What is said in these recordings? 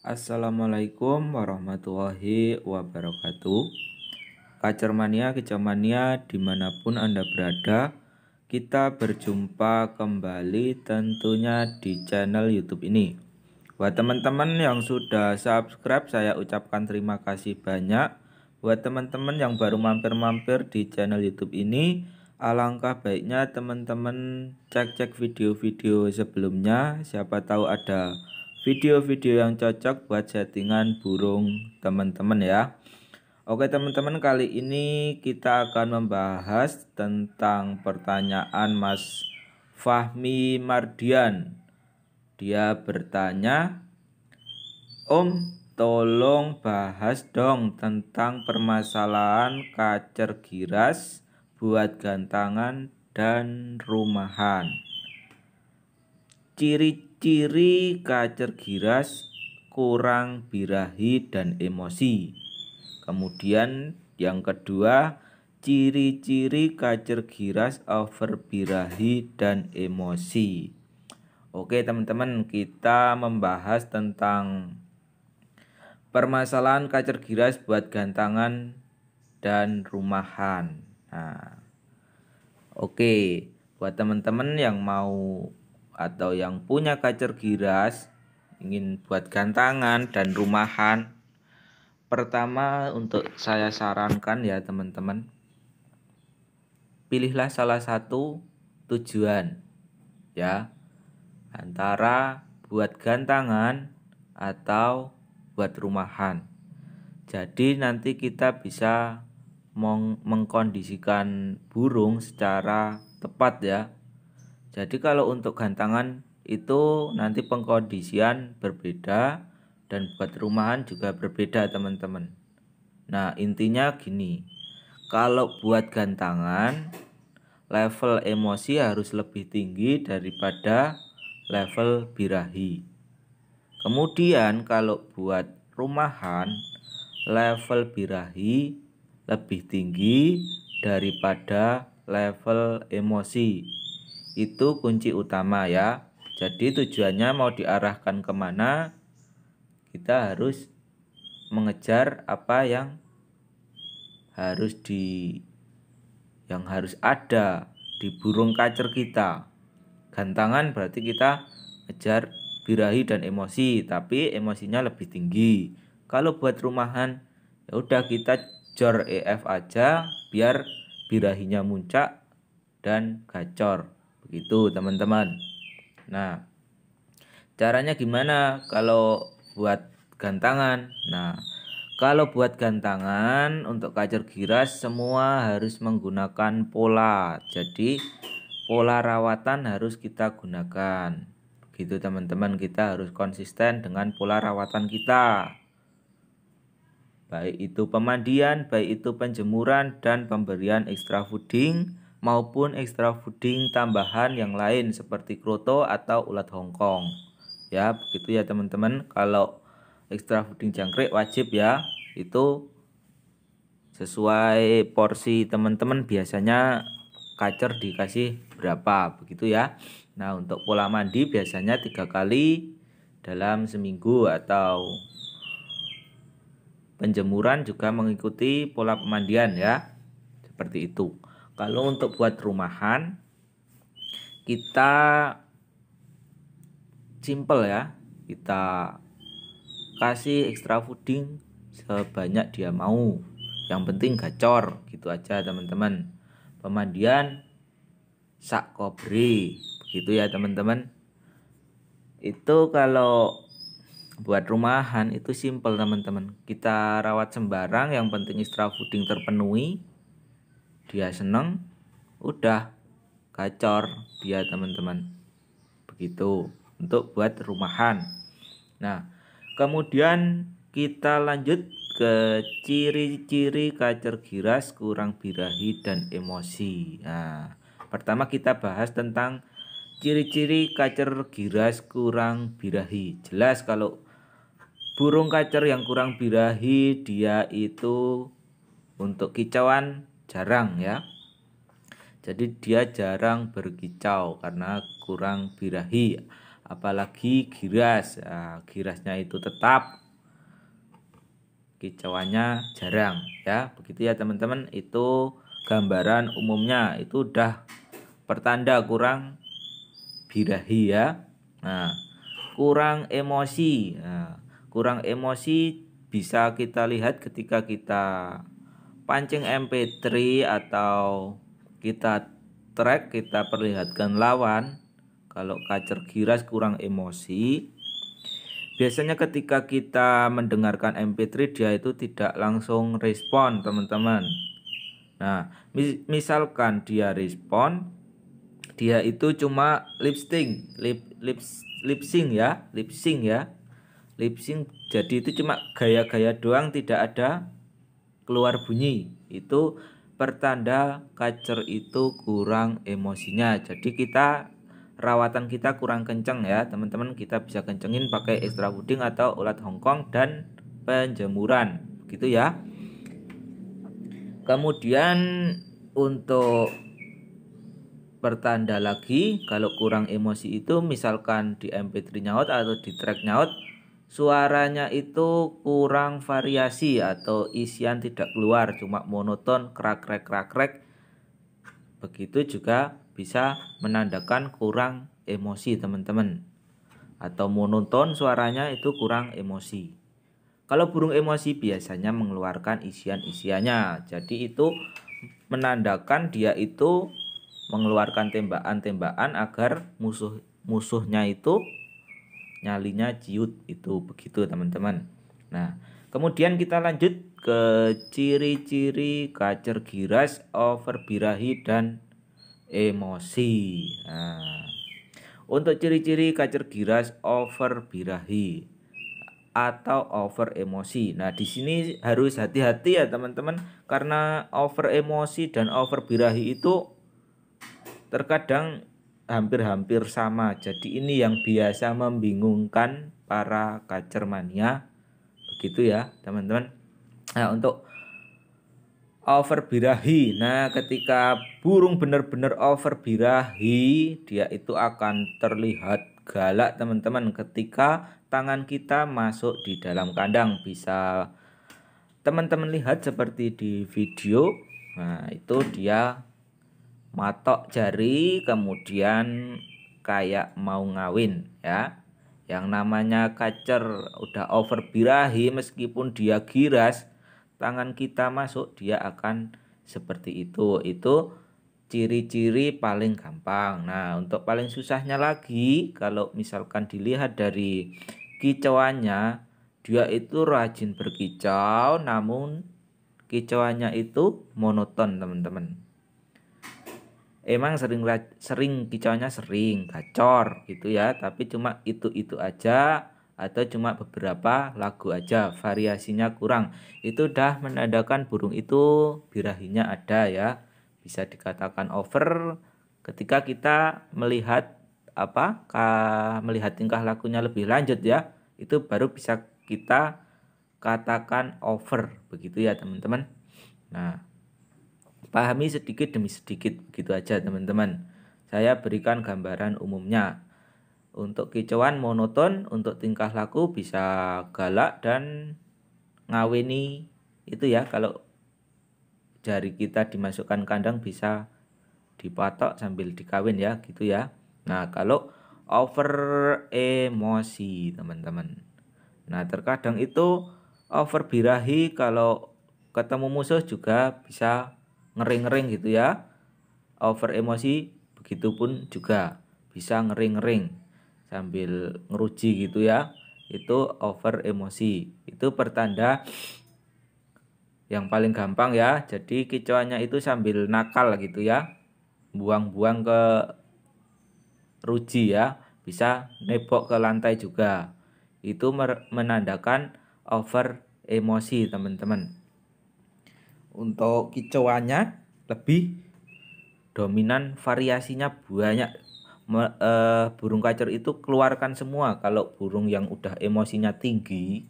Assalamualaikum warahmatullahi wabarakatuh. Kacermania, kecamania, dimanapun Anda berada, kita berjumpa kembali tentunya di channel YouTube ini. Buat teman-teman yang sudah subscribe, saya ucapkan terima kasih banyak. Buat teman-teman yang baru mampir-mampir di channel YouTube ini, alangkah baiknya teman-teman cek-cek video-video sebelumnya. Siapa tahu ada video-video yang cocok buat settingan burung teman-teman ya. Oke teman-teman, kali ini kita akan membahas tentang pertanyaan Mas Fahmi Mardian. Dia bertanya, Om, tolong bahas dong tentang permasalahan kacer giras buat gantangan dan rumahan. Ciri-ciri kacer giras kurang birahi dan emosi. Kemudian yang kedua, ciri-ciri kacer giras over birahi dan emosi. Oke teman-teman, kita membahas tentang permasalahan kacer giras buat gantangan dan rumahan. Nah, oke, buat teman-teman yang mau atau yang punya kacer giras, ingin buat gantangan dan rumahan, pertama untuk saya sarankan ya teman-teman, pilihlah salah satu tujuan ya, antara buat gantangan atau buat rumahan. Jadi nanti kita bisa mengkondisikan burung secara tepat ya. Jadi kalau untuk gantangan itu nanti pengkondisian berbeda, dan buat rumahan juga berbeda teman-teman. Nah intinya gini, kalau buat gantangan level emosi harus lebih tinggi daripada level birahi. Kemudian kalau buat rumahan level birahi lebih tinggi daripada level emosi. Itu kunci utama ya. Jadi tujuannya mau diarahkan kemana, kita harus mengejar apa yang harus ada di burung kacer kita. Gantangan berarti kita ngejar birahi dan emosi, tapi emosinya lebih tinggi. Kalau buat rumahan ya udah kita jor EF aja biar birahinya muncak dan gacor. Begitu teman-teman. Nah, caranya gimana kalau buat gantangan? Nah, kalau buat gantangan untuk kacer giras semua harus menggunakan pola. Jadi pola rawatan harus kita gunakan. Begitu teman-teman, kita harus konsisten dengan pola rawatan kita. Baik itu pemandian, baik itu penjemuran dan pemberian extra fooding maupun extra fooding tambahan yang lain seperti kroto atau ulat Hongkong. Ya, begitu ya teman-teman. Kalau extra fooding jangkrik wajib ya. Itu sesuai porsi teman-teman, biasanya kacer dikasih berapa begitu ya. Nah, untuk pola mandi biasanya 3 kali dalam seminggu, atau penjemuran juga mengikuti pola pemandian ya. Seperti itu. Kalau untuk buat rumahan kita simple ya. Kita kasih extra fooding sebanyak dia mau. Yang penting gacor, gitu aja teman-teman. Pemandian sak kobre. Begitu ya teman-teman. Itu kalau buat rumahan itu simple teman-teman. Kita rawat sembarang, yang penting extra fooding terpenuhi, dia seneng, udah gacor dia teman-teman. Begitu untuk buat rumahan. Nah, kemudian kita lanjut ke ciri-ciri kacer giras kurang birahi dan emosi. Nah, pertama kita bahas tentang ciri-ciri kacer giras kurang birahi. Jelas kalau burung kacer yang kurang birahi dia itu untuk kicauan jarang ya. Jadi dia jarang berkicau karena kurang birahi. apalagi giras. Nah, girasnya itu tetap, kicauannya jarang ya. Begitu ya teman-teman, itu gambaran umumnya. Itu udah pertanda kurang birahi ya. Nah, kurang emosi. Nah, kurang emosi bisa kita lihat ketika kita pancing MP3 atau kita track, kita perlihatkan lawan. Kalau kacer giras kurang emosi, biasanya ketika kita mendengarkan MP3 dia itu tidak langsung respon teman-teman. Nah, misalkan dia respon, dia itu cuma lip sync ya, lip sync. Jadi itu cuma gaya-gaya doang, tidak ada keluar bunyi. Itu pertanda kacer itu kurang emosinya. Jadi rawatan kita kurang kenceng ya teman-teman. Kita bisa kencengin pakai extra puding atau ulat Hongkong dan penjemuran gitu ya. Kemudian untuk pertanda lagi kalau kurang emosi itu, misalkan di MP3 nyaut atau di track nyaut, suaranya itu kurang variasi atau isian tidak keluar, cuma monoton, krak-krek. Begitu juga bisa menandakan kurang emosi teman-teman. Atau monoton, suaranya itu kurang emosi. Kalau burung emosi biasanya mengeluarkan isian-isiannya. Jadi itu menandakan dia itu mengeluarkan tembakan-tembakan agar musuhnya itu nyalinya ciut. Itu begitu teman-teman. Nah, kemudian kita lanjut ke ciri-ciri kacer giras, over birahi dan emosi. Nah, untuk ciri-ciri kacer giras, over birahi atau over emosi. Nah, di sini harus hati-hati ya teman-teman, karena over emosi dan over birahi itu terkadang hampir-hampir sama. Jadi ini yang biasa membingungkan para kacer mania. Begitu ya teman-teman. Nah, untuk over birahi, nah ketika burung benar-benar over birahi, dia itu akan terlihat galak teman-teman ketika tangan kita masuk di dalam kandang. Bisa teman-teman lihat seperti di video. Nah, itu dia matok jari kemudian kayak mau ngawin ya. Yang namanya kacer udah over birahi, meskipun dia giras, tangan kita masuk dia akan seperti itu. Itu ciri-ciri paling gampang. Nah, untuk paling susahnya lagi, kalau misalkan dilihat dari kicauannya, dia itu rajin berkicau namun kicauannya itu monoton teman-teman. Emang sering kicauannya sering gacor gitu ya, tapi cuma itu aja atau cuma beberapa lagu aja, variasinya kurang. Itu udah menandakan burung itu birahinya ada ya. Bisa dikatakan over ketika kita melihat melihat tingkah lakunya lebih lanjut ya. Itu baru bisa kita katakan over begitu ya teman-teman. Nah, pahami sedikit demi sedikit begitu aja teman-teman. Saya berikan gambaran umumnya. Untuk kicauan monoton, untuk tingkah laku bisa galak dan ngawini itu ya. Kalau jari kita dimasukkan kandang bisa dipatok sambil dikawin ya gitu ya. Nah, kalau over emosi teman-teman. Nah, terkadang itu over birahi, kalau ketemu musuh juga bisa ngering-ngering gitu ya. Over emosi begitupun juga bisa ngering-ngering sambil ngeruji gitu ya. Itu over emosi. Itu pertanda yang paling gampang ya. Jadi kicauannya itu sambil nakal gitu ya. Buang-buang ke ruji ya. Bisa nebok ke lantai juga. Itu menandakan over emosi teman-teman. Untuk kicauannya lebih dominan, variasinya banyak. Burung kacer itu keluarkan semua. Kalau burung yang udah emosinya tinggi,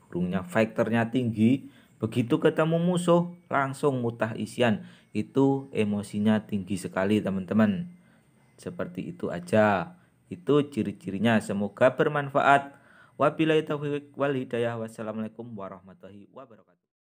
burungnya fighternya tinggi, begitu ketemu musuh langsung mutah isian. Itu emosinya tinggi sekali teman-teman. Seperti itu aja. Itu ciri-cirinya. Semoga bermanfaat. Wabillahi taufiq wal hidayah. Wassalamualaikum warahmatullahi wabarakatuh.